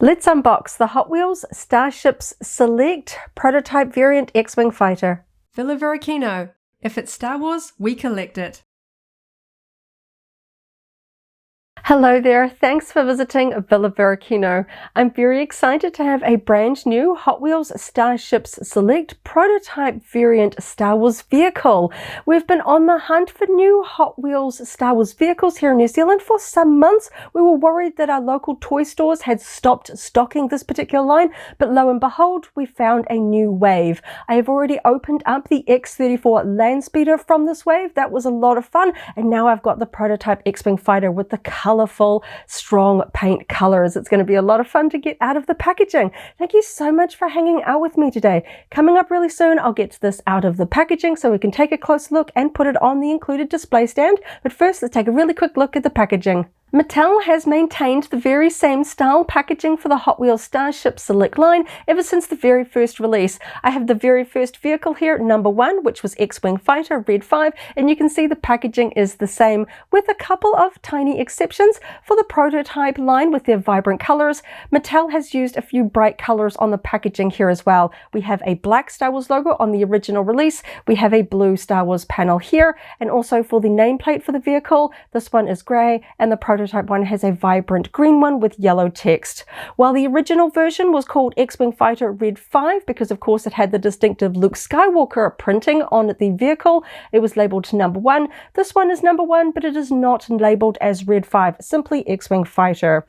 Let's unbox the Hot Wheels Starships Select Prototype Variant X-Wing Fighter. Varykino. If it's Star Wars, we collect it. Hello there, thanks for visiting Varykino. I'm very excited to have a brand new Hot Wheels Starships Select Prototype Variant Star Wars vehicle. We've been on the hunt for new Hot Wheels Star Wars vehicles here in New Zealand for some months. We were worried that our local toy stores had stopped stocking this particular line, but lo and behold, we found a new wave. I have already opened up the X-34 Landspeeder from this wave. That was a lot of fun, and now I've got the prototype X-Wing Fighter with the colourful, strong paint colours. It's going to be a lot of fun to get out of the packaging. Thank you so much for hanging out with me today. Coming up really soon, I'll get this out of the packaging so we can take a close look and put it on the included display stand. But first, let's take a really quick look at the packaging. Mattel has maintained the very same style packaging for the Hot Wheels Starship Select line ever since the very first release. I have the very first vehicle here, number 1, which was X-Wing Fighter Red 5, and you can see the packaging is the same with a couple of tiny exceptions. For the prototype line with their vibrant colors, Mattel has used a few bright colors on the packaging here as well. We have a black Star Wars logo on the original release, we have a blue Star Wars panel here, and also for the nameplate for the vehicle, this one is grey, and the prototype one has a vibrant green one with yellow text. While the original version was called X-Wing Fighter Red 5 because of course it had the distinctive Luke Skywalker printing on the vehicle, it was labelled number 1. This one is number 1, but it is not labelled as Red 5, simply X-Wing Fighter.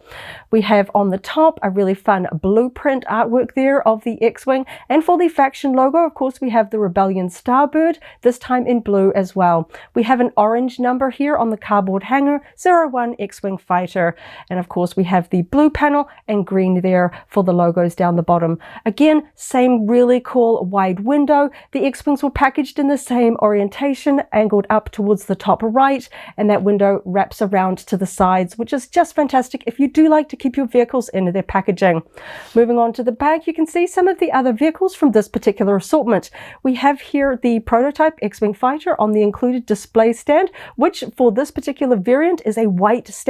We have on the top a really fun blueprint artwork there of the X-Wing, and for the faction logo, of course, we have the Rebellion Starbird, this time in blue as well. We have an orange number here on the cardboard hanger, 01 X-Wing Fighter, and of course we have the blue panel and green there for the logos down the bottom. Again, same really cool wide window. The X-Wings were packaged in the same orientation, angled up towards the top right, and that window wraps around to the sides, which is just fantastic if you do like to keep your vehicles in their packaging. Moving on to the back, you can see some of the other vehicles from this particular assortment. We have here the prototype X-Wing Fighter on the included display stand, which for this particular variant is a white stand.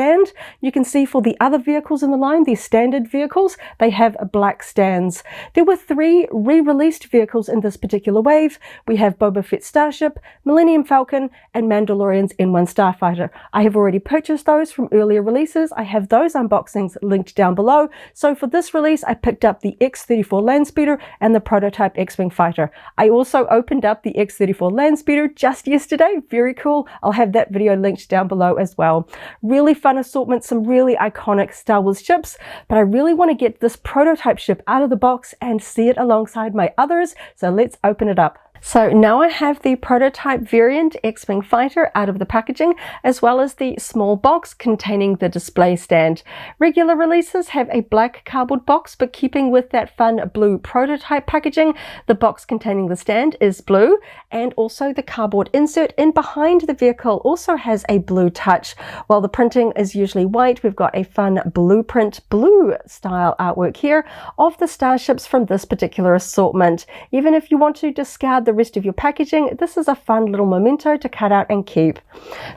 You can see for the other vehicles in the line, the standard vehicles, they have black stands. There were 3 re-released vehicles in this particular wave. We have Boba Fett Starship, Millennium Falcon, and Mandalorian's N1 Starfighter. I have already purchased those from earlier releases. I have those unboxings linked down below. So for this release, I picked up the X-34 Landspeeder and the prototype X-Wing Fighter. I also opened up the X-34 Landspeeder just yesterday. Very cool. I'll have that video linked down below as well. Really fun assortment, some really iconic Star Wars ships, but I really want to get this prototype ship out of the box and see it alongside my others, so let's open it up. So now I have the prototype variant X-Wing Fighter out of the packaging, as well as the small box containing the display stand. Regular releases have a black cardboard box, but keeping with that fun blue prototype packaging, the box containing the stand is blue, and also the cardboard insert in behind the vehicle also has a blue touch. While the printing is usually white, we've got a fun blueprint blue style artwork here of the starships from this particular assortment. Even if you want to discard the rest of your packaging, this is a fun little memento to cut out and keep.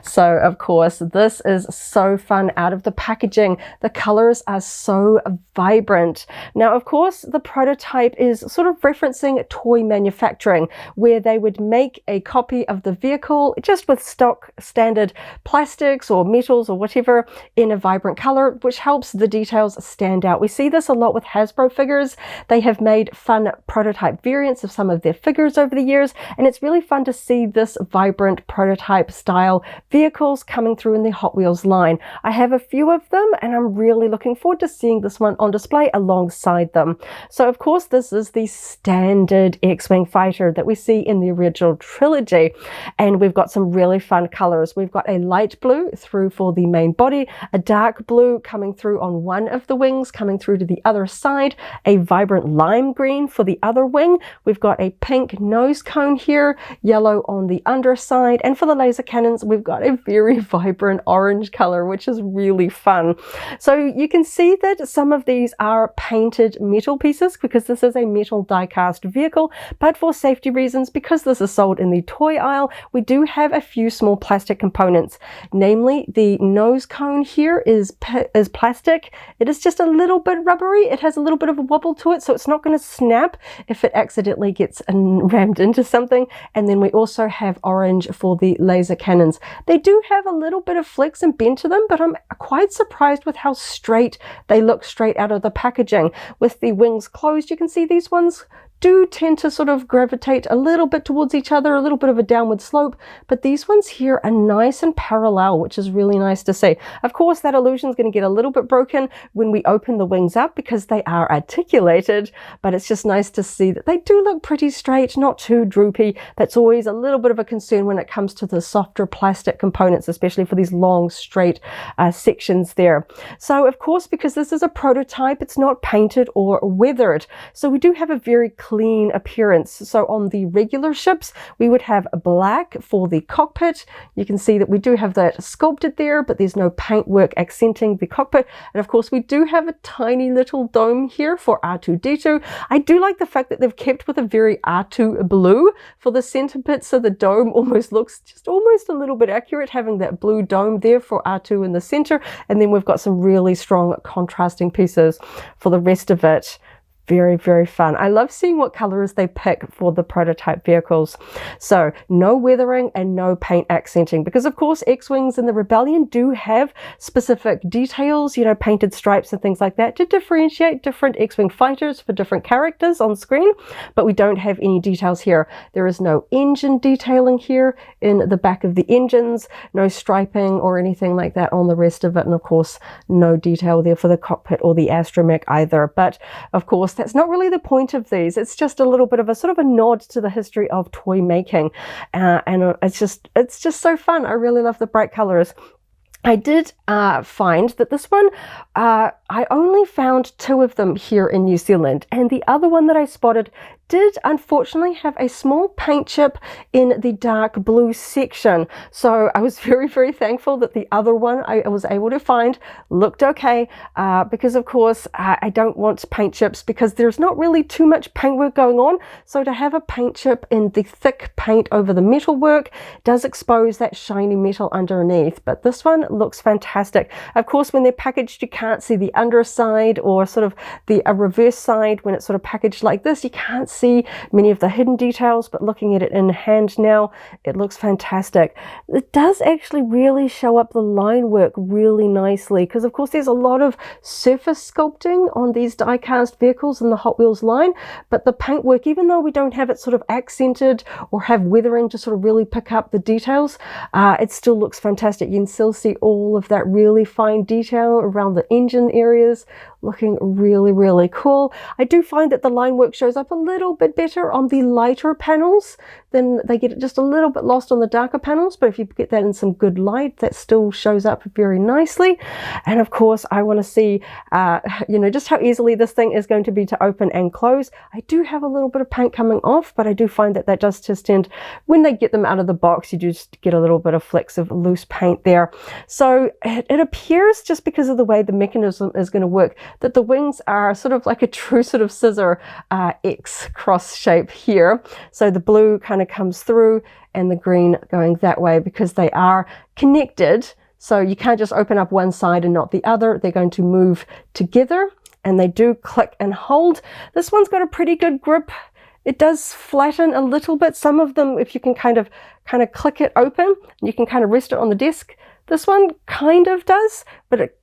So of course this is so fun out of the packaging. The colors are so vibrant. Now of course the prototype is sort of referencing toy manufacturing, where they would make a copy of the vehicle just with stock standard plastics or metals or whatever in a vibrant color, which helps the details stand out. We see this a lot with Hasbro figures. They have made fun prototype variants of some of their figures over the years, and it's really fun to see this vibrant prototype style vehicles coming through in the Hot Wheels line. I have a few of them and I'm really looking forward to seeing this one on display alongside them. So of course this is the standard X-Wing Fighter that we see in the original trilogy, and we've got some really fun colors. We've got a light blue through for the main body, a dark blue coming through on one of the wings, coming through to the other side, a vibrant lime green for the other wing. We've got a pink nose nose cone here, yellow on the underside, and for the laser cannons we've got a very vibrant orange color, which is really fun. So you can see that some of these are painted metal pieces because this is a metal die-cast vehicle, but for safety reasons, because this is sold in the toy aisle, we do have a few small plastic components. Namely, the nose cone here is plastic. It is just a little bit rubbery. It has a little bit of a wobble to it, so it's not going to snap if it accidentally gets rammed into something. And then we also have orange for the laser cannons. They do have a little bit of flex and bend to them, but I'm quite surprised with how straight they look straight out of the packaging. With the wings closed, you can see these ones do tend to sort of gravitate a little bit towards each other, a little bit of a downward slope, but these ones here are nice and parallel, which is really nice to see. Of course, that illusion is going to get a little bit broken when we open the wings up because they are articulated, but it's just nice to see that they do look pretty straight, not too droopy. That's always a little bit of a concern when it comes to the softer plastic components, especially for these long, straight sections there. So, of course, because this is a prototype, it's not painted or weathered. So we do have a very clean appearance. So on the regular ships, we would have black for the cockpit. You can see that we do have that sculpted there, but there's no paintwork accenting the cockpit. And of course, we do have a tiny little dome here for R2-D2. I do like the fact that they've kept with a very R2 blue for the center bit, so the dome almost looks just almost a little bit accurate, having that blue dome there for R2 in the center. And then we've got some really strong contrasting pieces for the rest of it. Very, very fun. I love seeing what colors they pick for the prototype vehicles. So no weathering and no paint accenting, because of course X-Wings in the Rebellion do have specific details, you know, painted stripes and things like that to differentiate different X-Wing fighters for different characters on screen, but we don't have any details here. There is no engine detailing here in the back of the engines, no striping or anything like that on the rest of it, and of course no detail there for the cockpit or the astromech either. But of course that's not really the point of these. It's just a little bit of a sort of a nod to the history of toy making, and it's just so fun. I really love the bright colors. I did find that this one, I only found 2 of them here in New Zealand, and the other one that I spotted did unfortunately have a small paint chip in the dark blue section. So I was very, very thankful that the other one I was able to find looked okay, because of course I don't want paint chips because there's not really too much paintwork going on. So to have a paint chip in the thick paint over the metal work does expose that shiny metal underneath. But this one looks fantastic. Of course, when they're packaged, you can't see the underside or sort of the reverse side. When it's sort of packaged like this, you can't see many of the hidden details, but looking at it in hand now, it looks fantastic. It does actually really show up the line work really nicely, because of course there's a lot of surface sculpting on these die-cast vehicles in the Hot Wheels line, but the paintwork, even though we don't have it sort of accented or have weathering to sort of really pick up the details, it still looks fantastic. You can still see all of that really fine detail around the engine areas, looking really, really cool. I do find that the line work shows up a little bit better on the lighter panels, then they get just a little bit lost on the darker panels, but if you get that in some good light, that still shows up very nicely. And of course, I want to see, you know, just how easily this thing is going to be to open and close. I do have a little bit of paint coming off, but I do find that that does just tend, when they get them out of the box, you just get a little bit of flecks of loose paint there. So it appears, just because of the way the mechanism is going to work, that the wings are sort of like a true sort of scissor X cross shape here. So the blue kind of comes through and the green going that way, because they are connected. So you can't just open up one side and not the other. They're going to move together, and they do click and hold. This one's got a pretty good grip. It does flatten a little bit. Some of them, if you can kind of click it open, you can kind of rest it on the desk. This one kind of does, but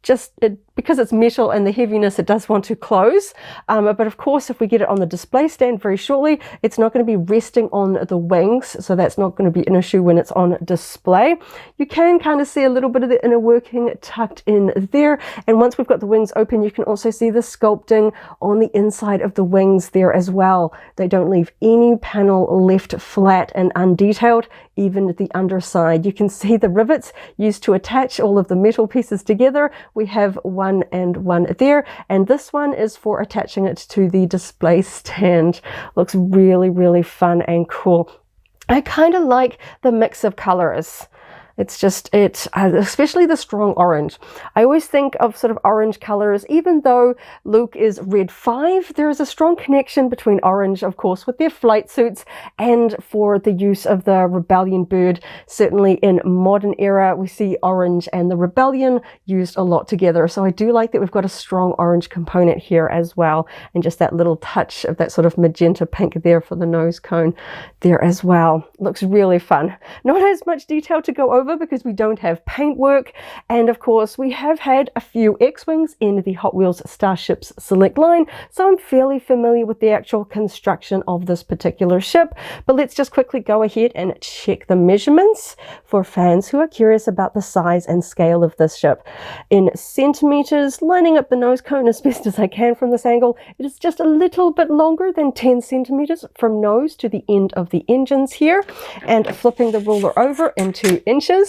because it's metal and the heaviness, it does want to close. But of course, if we get it on the display stand very shortly, it's not going to be resting on the wings, so that's not going to be an issue when it's on display. You can kind of see a little bit of the inner working tucked in there. And once we've got the wings open, you can also see the sculpting on the inside of the wings there as well. They don't leave any panel left flat and undetailed, even at the underside. You can see the rivets used to to attach all of the metal pieces together. We have one and one there, and this one is for attaching it to the display stand. Looks really, really fun and cool. I kind of like the mix of colors. It's just, especially the strong orange. I always think of sort of orange colors, even though Luke is red 5, there is a strong connection between orange, of course, with their flight suits and for the use of the Rebellion bird. Certainly in modern era, we see orange and the Rebellion used a lot together. So I do like that we've got a strong orange component here as well. And just that little touch of that sort of magenta pink there for the nose cone there as well. Looks really fun. Not as much detail to go over because we don't have paintwork, and of course we have had a few X-Wings in the Hot Wheels Starships Select line, so I'm fairly familiar with the actual construction of this particular ship. But let's just quickly go ahead and check the measurements for fans who are curious about the size and scale of this ship. In centimeters, lining up the nose cone as best as I can from this angle, it is just a little bit longer than 10 centimeters from nose to the end of the engines here, and flipping the ruler over into inches,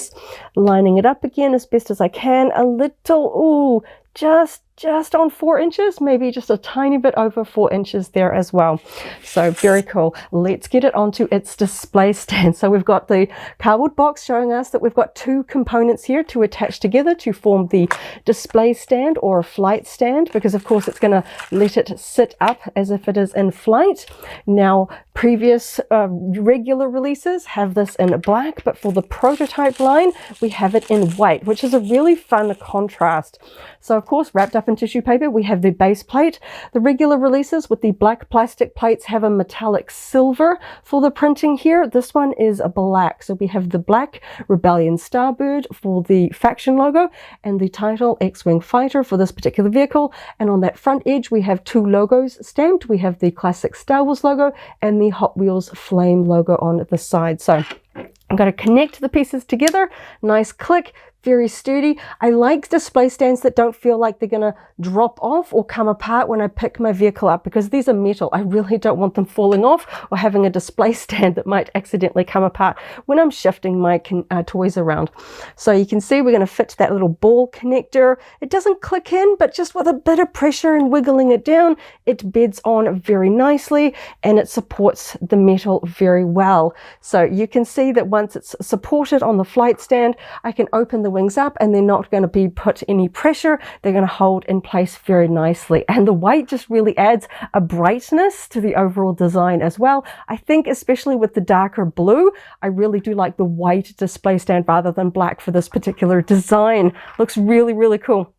lining it up again as best as I can, a little, just on 4 inches, maybe just a tiny bit over 4 inches there as well. So very cool. Let's get it onto its display stand. So we've got the cardboard box showing us that we've got 2 components here to attach together to form the display stand or a flight stand, because of course it's going to let it sit up as if it is in flight. Now, previous regular releases have this in black, but for the prototype line we have it in white, which is a really fun contrast. So of course, wrapped up in tissue paper, we have the base plate. The regular releases with the black plastic plates have a metallic silver for the printing here. This one is a black. So we have the black Rebellion Starbird for the faction logo and the title X-Wing Fighter for this particular vehicle. And on that front edge, we have 2 logos stamped. We have the classic Star Wars logo and the Hot Wheels Flame logo on the side. So I'm going to connect the pieces together. Nice click. Very sturdy. I like display stands that don't feel like they're going to drop off or come apart when I pick my vehicle up, because these are metal. I really don't want them falling off or having a display stand that might accidentally come apart when I'm shifting my toys around. So you can see we're going to fit that little ball connector. It doesn't click in, but just with a bit of pressure and wiggling it down, it beds on very nicely and it supports the metal very well. So you can see that once it's supported on the flight stand, I can open the wings up and they're not going to be put any pressure. They're going to hold in place very nicely, and the white just really adds a brightness to the overall design as well. I think especially with the darker blue, I really do like the white display stand rather than black for this particular design. Looks really, really cool.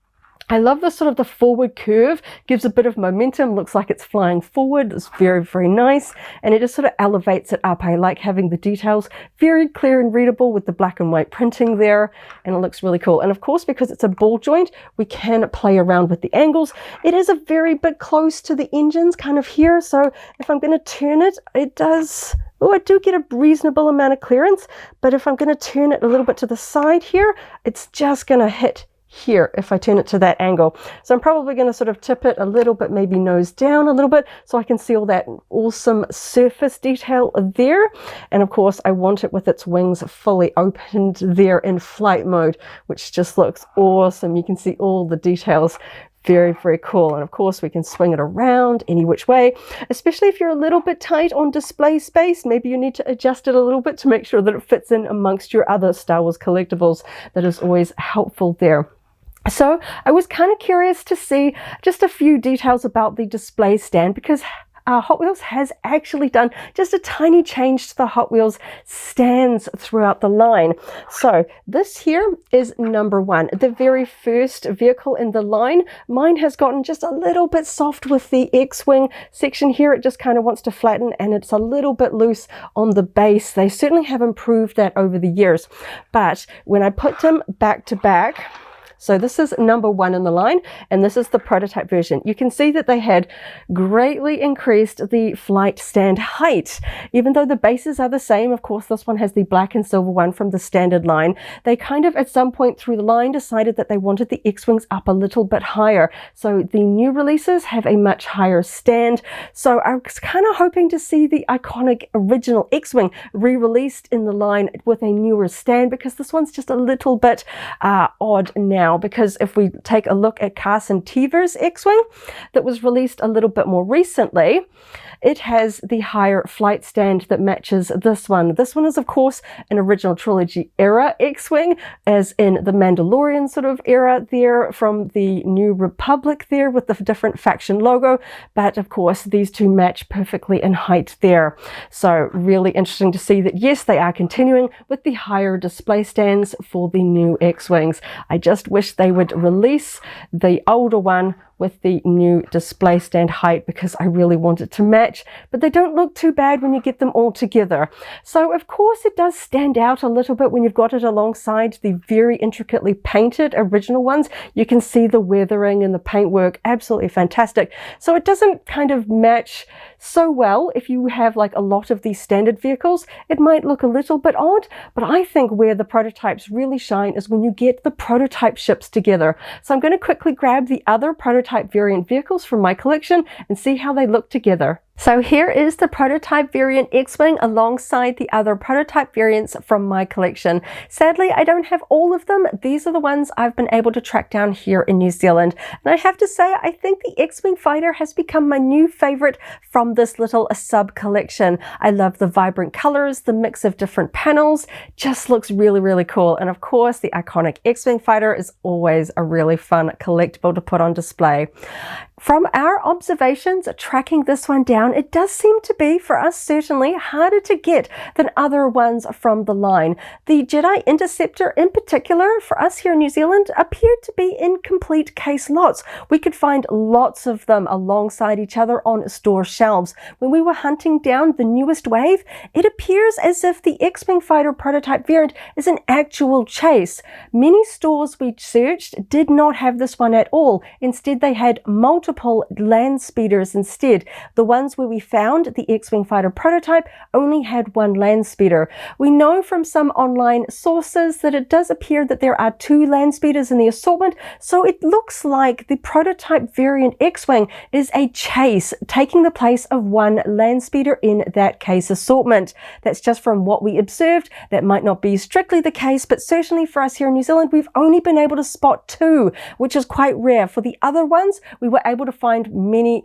I love the sort of the forward curve, gives a bit of momentum, looks like it's flying forward. It's very, very nice, and it just sort of elevates it up. I like having the details very clear and readable with the black and white printing there, and it looks really cool. And of course, because it's a ball joint, we can play around with the angles. It is a very bit close to the engines kind of here, so if I'm going to turn it, it does... Oh, I do get a reasonable amount of clearance, but if I'm going to turn it a little bit to the side here, it's just going to hit here if I turn it to that angle. So I'm probably going to sort of tip it a little bit, maybe nose down a little bit, so I can see all that awesome surface detail there. And of course, I want it with its wings fully opened there in flight mode, which just looks awesome. You can see all the details. Very, very cool. And of course, we can swing it around any which way, especially if you're a little bit tight on display space. Maybe you need to adjust it a little bit to make sure that it fits in amongst your other Star Wars collectibles. That is always helpful there. So I was kind of curious to see just a few details about the display stand, because Hot Wheels has actually done just a tiny change to the Hot Wheels stands throughout the line. So this here is number 1, the very first vehicle in the line. Mine has gotten just a little bit soft with the X-Wing section here. It just kind of wants to flatten, and it's a little bit loose on the base. They certainly have improved that over the years. But when I put them back to back, So this is number 1 in the line, and this is the prototype version. You can see that they had greatly increased the flight stand height. Even though the bases are the same, of course, this one has the black and silver one from the standard line. They kind of, at some point through the line, decided that they wanted the X-Wings up a little bit higher. So the new releases have a much higher stand. So I was kind of hoping to see the iconic original X-Wing re-released in the line with a newer stand, because this one's just a little bit odd now, because if we take a look at Carson Teever's X-Wing that was released a little bit more recently, it has the higher flight stand that matches this one. This one is, of course, an original trilogy era X-Wing, as in the Mandalorian sort of era there from the New Republic there with the different faction logo. But of course, these two match perfectly in height there. So really interesting to see that, yes, they are continuing with the higher display stands for the new X-Wings. I just wish they would release the older one with the new display stand height, because I really want it to match, but they don't look too bad when you get them all together. So of course it does stand out a little bit when you've got it alongside the very intricately painted original ones. You can see the weathering and the paintwork, absolutely fantastic. So it doesn't kind of match so well if you have like a lot of these standard vehicles. It might look a little bit odd, but I think where the prototypes really shine is when you get the prototype ships together. So I'm going to quickly grab the other prototype variant vehicles from my collection and see how they look together. So here is the prototype variant X-Wing alongside the other prototype variants from my collection. Sadly, I don't have all of them. These are the ones I've been able to track down here in New Zealand. And I have to say, I think the X-Wing fighter has become my new favorite from this little sub collection. I love the vibrant colors, the mix of different panels, just looks really, really cool. And of course, the iconic X-Wing fighter is always a really fun collectible to put on display. From our observations, tracking this one down, it does seem to be, for us certainly, harder to get than other ones from the line. The Jedi Interceptor in particular, for us here in New Zealand, appeared to be in complete case lots. We could find lots of them alongside each other on store shelves. When we were hunting down the newest wave, it appears as if the X-Wing fighter prototype variant is an actual chase. Many stores we searched did not have this one at all. Instead, they had multiple land speeders instead. The ones where we found the X-Wing fighter prototype only had one land speeder. We know from some online sources that it does appear that there are 2 land speeders in the assortment, so it looks like the prototype variant X-Wing is a chase, taking the place of one land speeder in that case assortment. That's just from what we observed. That might not be strictly the case, but certainly for us here in New Zealand, we've only been able to spot 2, which is quite rare. For the other ones, we were able to find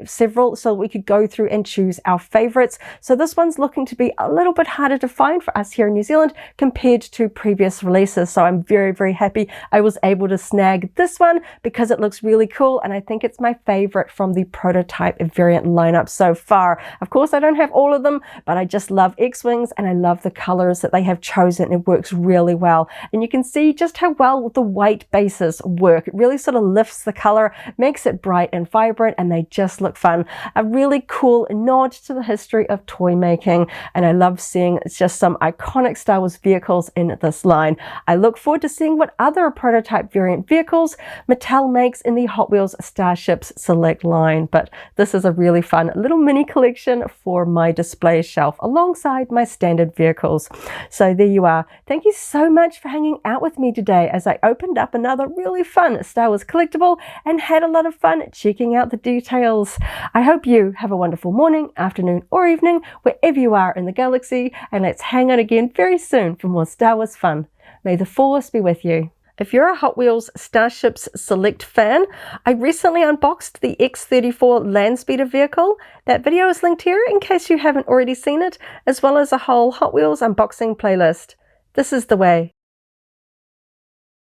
several, so we could go through and choose our favorites. So this one's looking to be a little bit harder to find for us here in New Zealand compared to previous releases. So I'm very, very happy I was able to snag this one because it looks really cool, and I think it's my favorite from the prototype variant lineup so far. Of course, I don't have all of them, but I just love X-Wings and I love the colors that they have chosen. It works really well, and you can see just how well the white bases work. It really sort of lifts the color, makes it bright and vibrant, and they just look fun. A really cool nod to the history of toy making, and I love seeing just some iconic Star Wars vehicles in this line. I look forward to seeing what other prototype variant vehicles Mattel makes in the Hot Wheels Starships Select line, but this is a really fun little mini collection for my display shelf alongside my standard vehicles. So there you are. Thank you so much for hanging out with me today as I opened up another really fun Star Wars collectible and had a lot of fun checking out the details. I hope you have a wonderful morning, afternoon, or evening, wherever you are in the galaxy, and let's hang out again very soon for more Star Wars fun. May the Force be with you. If you're a Hot Wheels Starships Select fan, I recently unboxed the X-34 Landspeeder vehicle. That video is linked here in case you haven't already seen it, as well as a whole Hot Wheels unboxing playlist. This is the way.